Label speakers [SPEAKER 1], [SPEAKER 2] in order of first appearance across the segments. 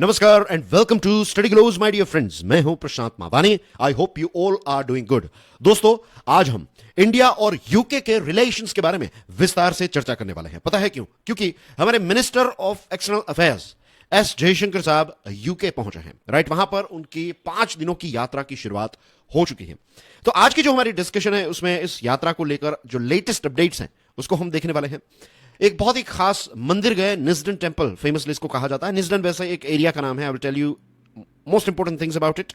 [SPEAKER 1] नमस्कार and welcome to study glows my dear friends. मैं हूं Prashant Mavani. I hope you all are doing good. दोस्तों, आज हम इंडिया और यूके के रिलेशंस के बारे में विस्तार से चर्चा करने वाले हैं। पता है क्यों? क्योंकि हमारे minister of external affairs S Jaishankar साहब यूके पहुंचे हैं। राइट, वहां पर उनकी 5 दिनों की यात्रा की शुरुआत हो चुकी है। तो आज की जो हमारी डिस्कशन है उसमें इस यात्रा को लेकर जो लेटेस्ट अपडेट्स हैं उसको हम देखने वाले हैं। एक बहुत ही खास मंदिर गए, निजडन टेम्पल फेमसली इसको कहा जाता है। निजडन वैसे एक एरिया का नाम है। I will tell you most important things about it.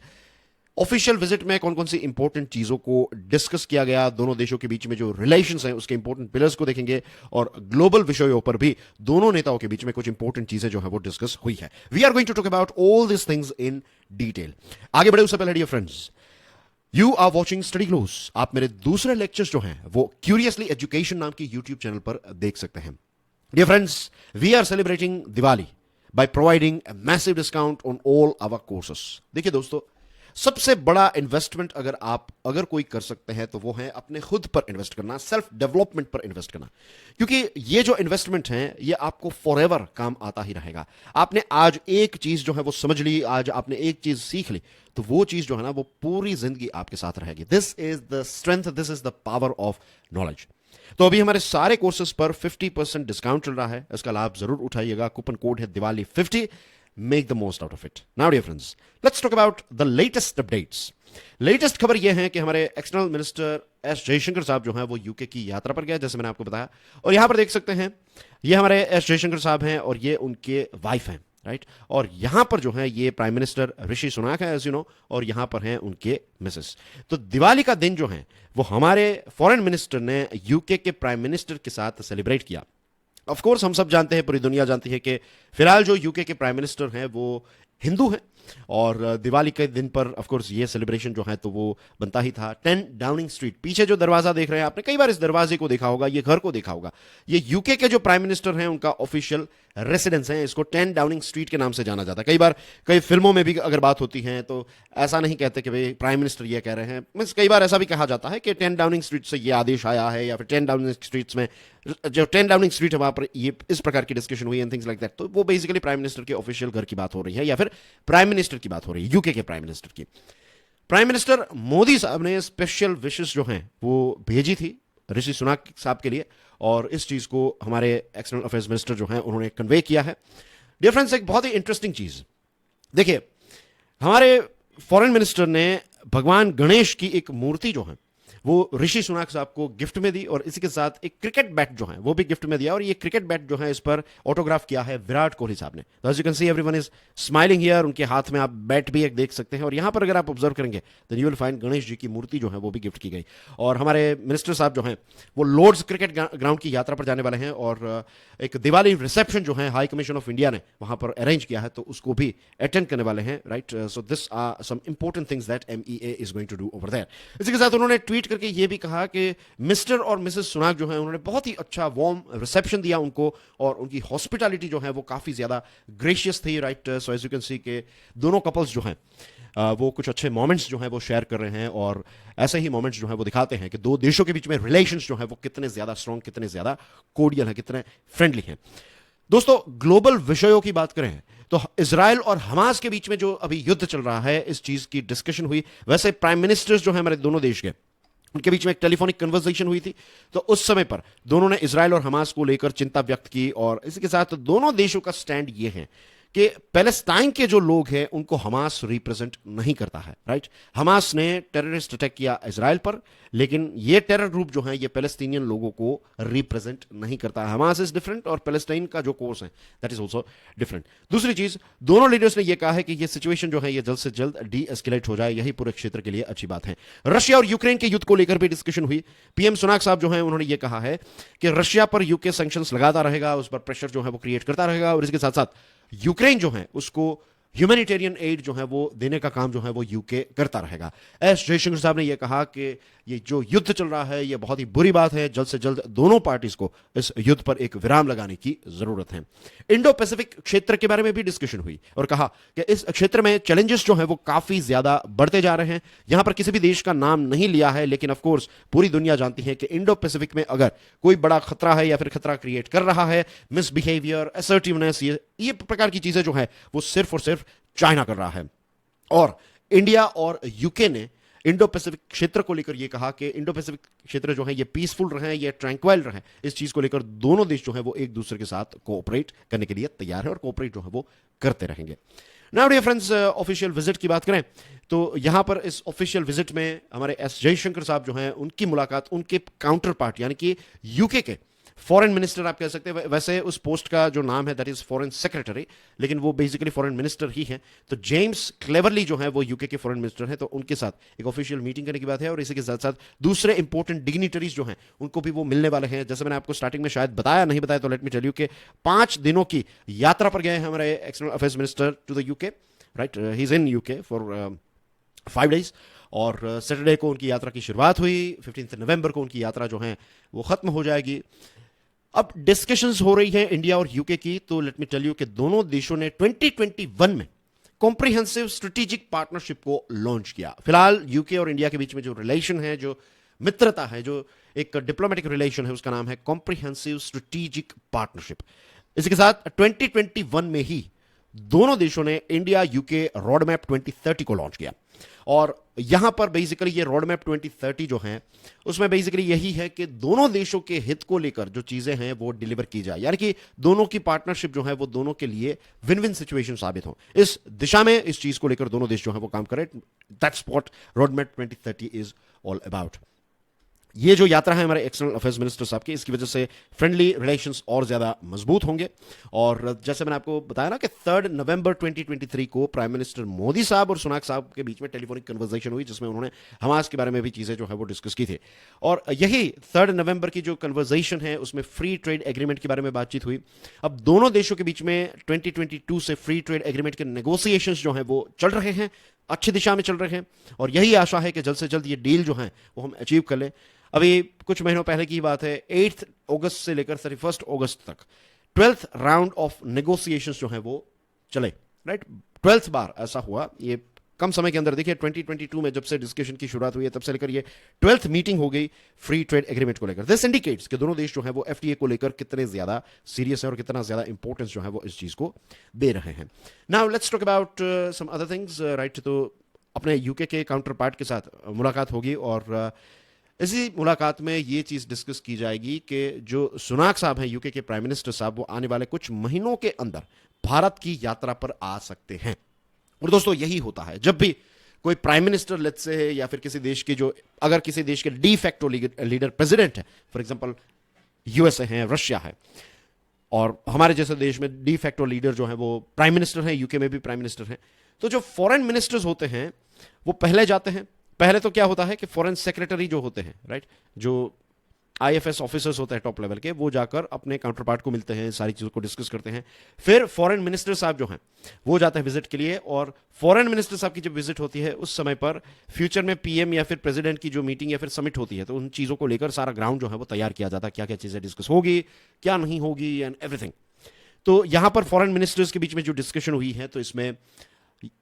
[SPEAKER 1] Official visit में कौन कौन सी इंपॉर्टेंट चीजों को डिस्कस किया गया, दोनों देशों के बीच में जो रिलेशंस हैं उसके इंपॉर्टेंट पिलर्स को देखेंगे, और ग्लोबल विषयों पर भी दोनों नेताओं के बीच में कुछ इंपॉर्टेंट चीजें जो है वो डिस्कस हुई है। We are going to talk about all this things in detail. आगे बढ़े उससे पहले dear friends, you are watching study glows. आप मेरे दूसरे लेक्चर्स जो हैं वो क्यूरियसली एजुकेशन नाम की यूट्यूब चैनल पर देख सकते हैं। Dear friends, we are celebrating Diwali by providing a massive discount on all our courses. देखिए दोस्तों, सबसे बड़ा इन्वेस्टमेंट अगर कोई कर सकते हैं तो वो है अपने खुद पर इन्वेस्ट करना, सेल्फ डेवलपमेंट पर इन्वेस्ट करना। क्योंकि ये जो इन्वेस्टमेंट है ये आपको फॉरएवर काम आता ही रहेगा। आपने आज एक चीज जो है वो समझ ली, आज आपने एक चीज सीख ली, तो वो चीज जो है ना वो पूरी जिंदगी आपके साथ रहेगी। This is the strength, this is the power of knowledge. तो अभी हमारे सारे कोर्सेज पर 50% डिस्काउंट चल रहा है। इसका लाभ जरूर उठाइएगा। कूपन कोड है दिवाली50। Make the most out of it. Now dear friends, let's talk about the latest updates. Latest खबर यह है कि हमारे एक्सटर्नल मिनिस्टर एस जयशंकर साहब जो हैं वो यूके की यात्रा पर गए, जैसे मैंने आपको बताया। और यहां पर देख सकते हैं, ये हमारे एस जयशंकर साहब हैं और ये उनके वाइफ हैं। राइट, और यहां पर जो है ये प्राइम मिनिस्टर ऋषि सुनाक है, एज यू नो, और यहां पर हैं उनके मिसेस। तो दिवाली का दिन जो है वो हमारे फॉरेन मिनिस्टर ने यूके के प्राइम मिनिस्टर के साथ सेलिब्रेट किया। ऑफ कोर्स हम सब जानते हैं, पूरी दुनिया जानती है कि फिलहाल जो यूके के प्राइम मिनिस्टर हैं वो हिंदू हैं, और दिवाली के दिन पर ऑफ कोर्स ये सेलिब्रेशन जो है तो वो बनता ही था। 10 डाउनिंग स्ट्रीट, पीछे जो दरवाजा देख रहे हैं आपने कई बार इस दरवाजे को देखा होगा, ये घर को देखा होगा। ये यूके के जो प्राइम मिनिस्टर हैं उनका ऑफिशियल रेसिडेंस है। इसको 10 डाउनिंग स्ट्रीट के नाम से जाना जाता है। कई बार कई फिल्मों में भी अगर बात होती है तो ऐसा नहीं कहते कि भाई प्राइम मिनिस्टर ये कह रहे हैं, मींस कई बार ऐसा भी कहा जाता है कि 10 डाउनिंग स्ट्रीट से ये आदेश आया है, या फिर 10 डाउनिंग स्ट्रीट्स में जो 10 डाउनिंग स्ट्रीट है वहां पर ये इस प्रकार की डिस्कशन हुई एंड थिंग्स लाइक दैट। तो वो बेसिकली प्राइम मिनिस्टर के ऑफिशियल घर की बात हो रही है, या फिर प्राइम मिनिस्टर की बात हो रही है, यूके के प्राइम मिनिस्टर की। प्राइम मिनिस्टर मोदी साहब ने स्पेशल विशेस जो हैं वो भेजी थी ऋषि सुनाक साहब के लिए, और इस चीज को हमारे एक्सटर्नल अफेयर्स मिनिस्टर जो हैं उन्होंने कन्वे किया है। डियर फ्रेंड्स, एक बहुत ही इंटरेस्टिंग चीज देखिए, हमारे फॉरेन मिनिस्टर ने भगवान गणेश की एक मूर्ति जो है वो ऋषि सुनाक साहब को गिफ्ट में दी, और इसी के साथ एक क्रिकेट बैट जो है वो भी गिफ्ट में दिया। और ये क्रिकेट बैट जो है इस पर ऑटोग्राफ किया है विराट कोहली साहब ने। तो as you can see everyone is smiling here. उनके हाथ में आप बैट भी एक देख सकते हैं, और यहां पर अगर आप ऑब्जर्व करेंगे तो you will find Ganesh ji की मूर्ति जो है वो भी गिफ्ट की गई। और हमारे मिनिस्टर साहब जो हैं वो लॉर्ड्स क्रिकेट ग्राउंड की यात्रा पर जाने वाले हैं, और एक दिवाली रिसेप्शन जो है हाई कमीशन ऑफ इंडिया ने वहां पर अरेंज किया है, तो उसको भी अटेंड करने वाले हैं। Right, so this are some important things that MEA is going to do over there. इसी के साथ उन्होंने ट्वीट करके ये भी कहा कि मिस्टर और मिसेस सुनाक जो है उन्होंने बहुत ही अच्छा वार्म रिसेप्शन दिया उनको, और उनकी हॉस्पिटैलिटी जो है वो काफी ज्यादा ग्रेशियस थी। Right, so as you can see के दोनों कपल्स जो हैं वो कुछ अच्छे मोमेंट्स जो हैं वो शेयर कर रहे हैं, और ऐसे ही मोमेंट्स जो हैं वो दिखाते हैं कि दो देशों के बीच में रिलेशंस जो हैं वो कितने ज्यादा स्ट्रॉन्ग, कितने ज्यादा कोर्डियल हैं, कितने फ्रेंडली हैं। दोस्तों, ग्लोबल विषयों की बात करें तो इजराइल और हमास के बीच में जो अभी युद्ध चल रहा है, इस चीज की डिस्कशन हुई। वैसे प्राइम मिनिस्टर्स जो है हमारे दोनों देश के, उनके बीच में एक टेलीफोनिक कन्वर्सेशन हुई थी, तो उस समय पर दोनों ने इजराइल और हमास को लेकर चिंता व्यक्त की। और इसी के साथ दोनों देशों का स्टैंड ये है कि पैलेस्टाइन के जो लोग हैं उनको हमास रिप्रेजेंट नहीं करता है। राइट, हमास ने टेररिस्ट अटैक किया इजराइल पर, लेकिन ये टेरर ग्रुप जो है ये पैलेस्टीनियन लोगों को रिप्रेजेंट नहीं करता है। हमास इज डिफरेंट, और पैलेस्टाइन का जो कोर्स है दैट इज ऑल्सो डिफरेंट। दूसरी चीज, दोनों लीडर्स ने यह कहा है कि ये सिचुएशन जो है ये जल्द से जल्द डी एस्केलेट हो जाए, यही पूरे क्षेत्र के लिए अच्छी बात है। रशिया और यूक्रेन के युद्ध को लेकर भी डिस्कशन हुई। PM सुनाक साहब जो है उन्होंने ये कहा है कि रशिया पर यूके सैंक्शंस लगाता रहेगा, उस पर प्रेशर जो है वो क्रिएट करता रहेगा, और इसके साथ साथ यूक्रेन जो है उसको ह्यूमैनिटेरियन एड जो है वो देने का काम जो है वो यूके करता रहेगा। एस जयशंकर साहब ने यह कहा कि ये जो युद्ध चल रहा है ये बहुत ही बुरी बात है, जल्द से जल्द दोनों पार्टीज को इस युद्ध पर एक विराम लगाने की जरूरत है। इंडो पैसिफिक क्षेत्र के बारे में भी डिस्कशन हुई और कहा कि इस क्षेत्र में चैलेंजेस जो है वो काफी ज्यादा बढ़ते जा रहे हैं। यहां पर किसी भी देश का नाम नहीं लिया है, लेकिन ऑफ कोर्स पूरी दुनिया जानती है कि इंडो पैसिफिक में अगर कोई बड़ा खतरा है या फिर खतरा क्रिएट कर रहा है, मिसबिहेवियर, असर्टिवनेस, ये प्रकार की चीजें जो है वो सिर्फ और सिर्फ चाइना कर रहा है। और इंडिया और यूके ने इंडो पैसिफिक क्षेत्र को लेकर यह कहा कि इंडो पैसिफिक क्षेत्र जो है ये पीसफुल रहे, ये ट्रैंक्वाइल रहे। इस चीज को लेकर दोनों देश जो है वो एक दूसरे के साथ कोऑपरेट करने के लिए तैयार है और कोऑपरेट जो है वो करते रहेंगे। Now dear friends, official visit की बात करें तो यहां पर इस ऑफिशियल विजिट में हमारे एस जयशंकर साहब जो हैं उनकी मुलाकात उनके काउंटर पार्ट यानी कि यूके के फॉरेन मिनिस्टर आप कह सकते हैं, वैसे उस पोस्ट का जो नाम है दैट इज फॉरेन सेक्रेटरी, लेकिन वो बेसिकली फॉरेन मिनिस्टर ही हैं। तो जेम्स क्लेवरली जो है वो यूके के फॉरेन मिनिस्टर हैं, तो उनके साथ एक ऑफिशियल मीटिंग करने की बात है। और इसी के साथ साथ दूसरे इंपॉर्टेंट डिग्निटरीज जो हैं उनको भी वो मिलने वाले हैं। जैसे मैंने आपको स्टार्टिंग में शायद बताया, नहीं बताया तो लेट मी टेल यू कि 5 दिनों की यात्रा पर गए हैं हमारे external affairs minister to the UK, right. He is in UK for 5 days और सैटरडे को उनकी यात्रा की शुरुआत हुई। 15 नवंबर को उनकी यात्रा जो है वो खत्म हो जाएगी। अब डिस्कशंस हो रही हैं इंडिया और यूके की, तो लेट मी टेल यू कि दोनों देशों ने 2021 में कॉम्प्रिहेंसिव स्ट्रेटेजिक पार्टनरशिप को लॉन्च किया। फिलहाल यूके और इंडिया के बीच में जो रिलेशन है, जो मित्रता है, जो एक डिप्लोमेटिक रिलेशन है, उसका नाम है कॉम्प्रिहेंसिव स्ट्रेटेजिक पार्टनरशिप। इसी के साथ 2021 में ही दोनों देशों ने इंडिया यूके रोड मैप 2030 को लॉन्च किया। और यहां पर बेसिकली ये रोड मैप 2030 जो है उसमें बेसिकली यही है कि दोनों देशों के हित को लेकर जो चीजें हैं वो डिलीवर की जाए, यानी कि दोनों की पार्टनरशिप जो है वो दोनों के लिए विन विन सिचुएशन साबित हो। इस दिशा में इस चीज को लेकर दोनों देश जो है वो काम करें। That's what road map 2030 is all about. ये जो यात्रा है हमारे एक्सटर्नल अफेयर्स मिनिस्टर साहब की, इसकी वजह से फ्रेंडली रिलेशंस और ज्यादा मजबूत होंगे। और जैसे मैंने आपको बताया ना कि 3 नवंबर 2023 को प्राइम मिनिस्टर मोदी साहब और सुनाक साहब के बीच में टेलीफोनिक कन्वर्सेशन हुई, जिसमें उन्होंने हमास के बारे में भी चीजें जो है वो डिस्कस की थी। और यही 3 नवंबर की जो कन्वर्सेशन है उसमें फ्री ट्रेड एग्रीमेंट के बारे में बातचीत हुई। अब दोनों देशों के बीच में 2022 से फ्री ट्रेड एग्रीमेंट के नेगोशिएशंस जो है वो चल रहे हैं, अच्छी दिशा में चल रहे हैं। और यही आशा है कि जल्द से जल्द ये डील जो है वो हम अचीव कर लें। अभी कुछ महीनों पहले की बात है, 8 अगस्त से लेकर 31 अगस्त तक 12th राउंड ऑफ नेगोशिएशंस जो है वो चले, राइट। 12th बार ऐसा हुआ ये कम समय के अंदर। देखिए 2022 में जब से डिस्कशन की शुरुआत हुई है तब से लेकर ये 12th मीटिंग हो गई फ्री ट्रेड एग्रीमेंट को लेकर। दिस इंडिकेट्स कि दोनों देश जो है वो एफटीए को लेकर कितने ज्यादा सीरियस है और कितना ज्यादा इंपॉर्टेंस जो है वो इस चीज को दे रहे हैं। Now let's talk about some other things, right. तो अपने यूके के काउंटर पार्ट के साथ मुलाकात होगी और इसी मुलाकात में ये चीज डिस्कस की जाएगी कि जो सुनाक साहब हैं यूके के प्राइम मिनिस्टर साहब, वो आने वाले कुछ महीनों के अंदर भारत की यात्रा पर आ सकते हैं। और दोस्तों यही होता है जब भी कोई प्राइम मिनिस्टर लेट्स से या फिर किसी देश के जो अगर किसी देश के डी फैक्टो लीडर प्रेसिडेंट है, फॉर एग्जांपल यूएसए है, रशिया है, और हमारे जैसे देश में डी फैक्टो लीडर जो है वो प्राइम मिनिस्टर है, यूके में भी प्राइम मिनिस्टर है, तो जो फॉरेन मिनिस्टर्स होते हैं वो पहले जाते हैं। पहले तो क्या होता है कि फॉरेन सेक्रेटरी जो होते हैं, राइट, जो आईएफएस ऑफिसर्स होते हैं टॉप लेवल के, वो जाकर अपने काउंटर पार्ट को मिलते हैं, सारी चीजों को डिस्कस करते हैं। फिर फॉरेन मिनिस्टर साहब जो हैं वो जाते हैं विजिट के लिए, और फॉरेन मिनिस्टर साहब की जब विजिट होती है उस समय पर फ्यूचर में पीएम या फिर प्रेसिडेंट की जो मीटिंग या फिर समिट होती है, तो उन चीजों को लेकर सारा ग्राउंड जो है वो तैयार किया जाता है, क्या क्या चीजें डिस्कस होगी, क्या नहीं होगी, एंड एवरीथिंग। तो यहां पर फॉरेन मिनिस्टर्स के बीच में जो डिस्कशन हुई है, तो इसमें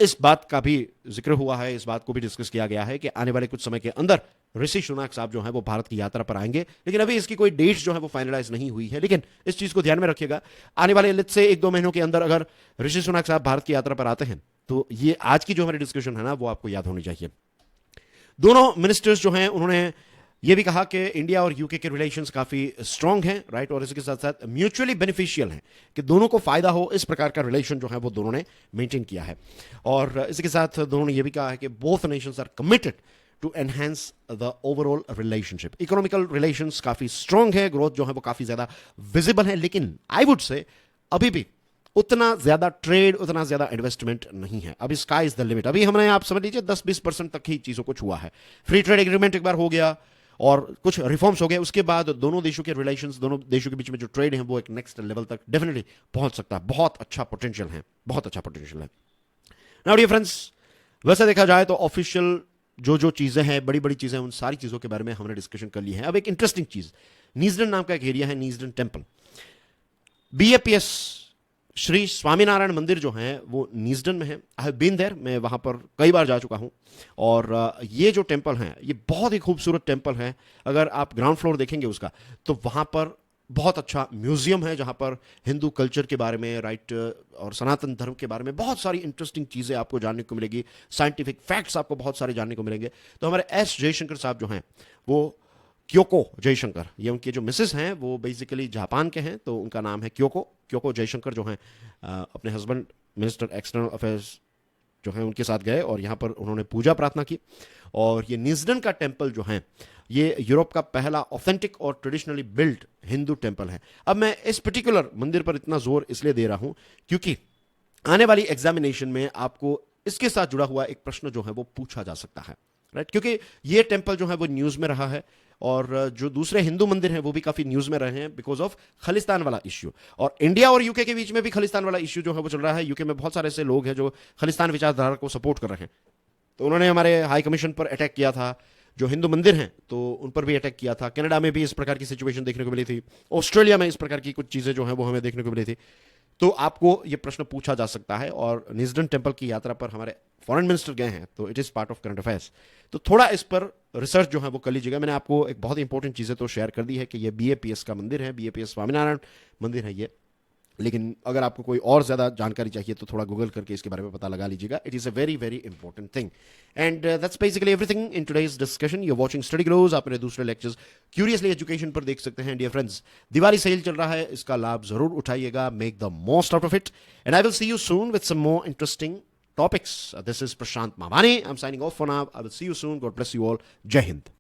[SPEAKER 1] इस बात का भी जिक्र हुआ है, इस बात को भी डिस्कस किया गया है कि आने वाले कुछ समय के अंदर ऋषि सुनाक साहब जो है वो भारत की यात्रा पर आएंगे। लेकिन अभी इसकी कोई डेट जो है वो फाइनलाइज नहीं हुई है, लेकिन इस चीज को ध्यान में रखिएगा, आने वाले लेट्स से 1-2 महीनों के अंदर अगर ऋषि सुनाक साहब भारत की यात्रा पर आते हैं तो ये आज की जो हमारी डिस्कशन है ना वो आपको याद होनी चाहिए। दोनों मिनिस्टर्स जो हैं उन्होंने ये भी कहा कि इंडिया और यूके के रिलेशंस काफी स्ट्रांग हैं, राइट, और इसके साथ साथ म्यूचुअली बेनिफिशियल हैं कि दोनों को फायदा हो, इस प्रकार का रिलेशन जो है वो दोनों ने मेंटेन किया है। और इसके साथ दोनों ने ये भी कहा है कि both nations are committed to enhance the overall relationship. Economical relations काफी स्ट्रांग है, ग्रोथ जो है वो काफी ज्यादा विजिबल है, लेकिन आई वुड से अभी भी उतना ज्यादा ट्रेड, उतना ज्यादा इन्वेस्टमेंट नहीं है। अभी स्काई इज द लिमिट। अभी हमने आप समझ लीजिए 10-20% तक ही चीजों को छुआ है। फ्री ट्रेड एग्रीमेंट एक बार हो गया और कुछ रिफॉर्म्स हो गए, उसके बाद दोनों देशों के रिलेशंस, दोनों देशों के बीच में जो ट्रेड है वो एक नेक्स्ट लेवल तक डेफिनेटली पहुंच सकता है। बहुत अच्छा पोटेंशियल है, बहुत अच्छा पोटेंशियल है। नाउ डियर फ्रेंड्स, वैसे देखा जाए तो ऑफिशियल जो जो चीजें हैं, बड़ी बड़ी चीजें, उन सारी चीजों के बारे में हमने डिस्कशन कर ली है। अब एक इंटरेस्टिंग चीज, नीजडन नाम का एक एरिया है, नीजडन टेम्पल। बीएपीएस श्री स्वामीनारायण मंदिर जो है वो नीजडन में है। आई हैव बीन देयर, मैं वहां पर कई बार जा चुका हूं। और ये जो टेम्पल है ये बहुत ही खूबसूरत टेम्पल है। अगर आप ग्राउंड फ्लोर देखेंगे उसका, तो वहां पर बहुत अच्छा म्यूजियम है जहां पर हिंदू कल्चर के बारे में, राइट, और सनातन धर्म के बारे में बहुत सारी इंटरेस्टिंग चीजें आपको जानने को मिलेगी। साइंटिफिक फैक्ट्स आपको बहुत सारे जानने को मिलेंगे। तो हमारे एस जयशंकर साहब जो हैं वो क्योको जयशंकर, ये उनके जो मिसेस हैं वो बेसिकली जापान के हैं, तो उनका नाम है क्योको जयशंकर जो हैं अपने हस्बैंड मिनिस्टर एक्सटर्नल अफेयर्स जो हैं उनके साथ गए और यहाँ पर उन्होंने पूजा प्रार्थना की। और ये निजडन का टेम्पल जो है ये यूरोप का पहला ऑथेंटिक और ट्रेडिशनली बिल्ट हिंदू टेम्पल है। अब मैं इस पर्टिकुलर मंदिर पर इतना जोर इसलिए दे रहा हूं क्योंकि आने वाली एग्जामिनेशन में आपको इसके साथ जुड़ा हुआ एक प्रश्न जो है वो पूछा जा सकता है, राइट, क्योंकि ये टेम्पल जो है वो न्यूज में रहा है और जो दूसरे हिंदू मंदिर हैं वो भी काफी न्यूज में रहे हैं बिकॉज ऑफ खालिस्तान वाला इश्यू। और इंडिया और यूके के बीच में भी खालिस्तान वाला इश्यू जो है वो चल रहा है। यूके में बहुत सारे ऐसे लोग हैं जो खालिस्तान विचारधारा को सपोर्ट कर रहे हैं, तो उन्होंने हमारे हाई कमीशन पर अटैक किया था। जो हिंदू मंदिर हैं तो उन पर भी अटैक किया था। कनाडा में भी इस प्रकार की सिचुएशन देखने को मिली थी। ऑस्ट्रेलिया में इस प्रकार की कुछ चीजें जो हैं वो हमें देखने को मिली थी। तो आपको ये प्रश्न पूछा जा सकता है। और निजडन टेम्पल की यात्रा पर हमारे फॉरेन मिनिस्टर गए हैं, तो it is part of current affairs. तो थोड़ा इस पर रिसर्च जो है वो कर लीजिएगा। मैंने आपको एक बहुत इंपॉर्टेंट चीजें तो शेयर कर दी है कि ये बीएपीएस का मंदिर है, बीएपीएस स्वामीनारायण मंदिर है ये। लेकिन अगर आपको कोई और ज्यादा जानकारी चाहिए तो थोड़ा गूगल करके इसके बारे में पता लगा लीजिएगा। It is a very very important thing and that's basically everything in today's discussion. You watching study glows. आप मेरे दूसरे लेक्चर्स क्यूरियसली एजुकेशन पर देख सकते हैं। डियर फ्रेंड्स, दिवाली सेल चल रहा है, इसका लाभ जरूर उठाइएगा। Make the most out of it and I will see you soon with some more interesting topics. This is Prashant Mavani. I'm signing off for now. I will see you soon. God bless you all. Jai Hind.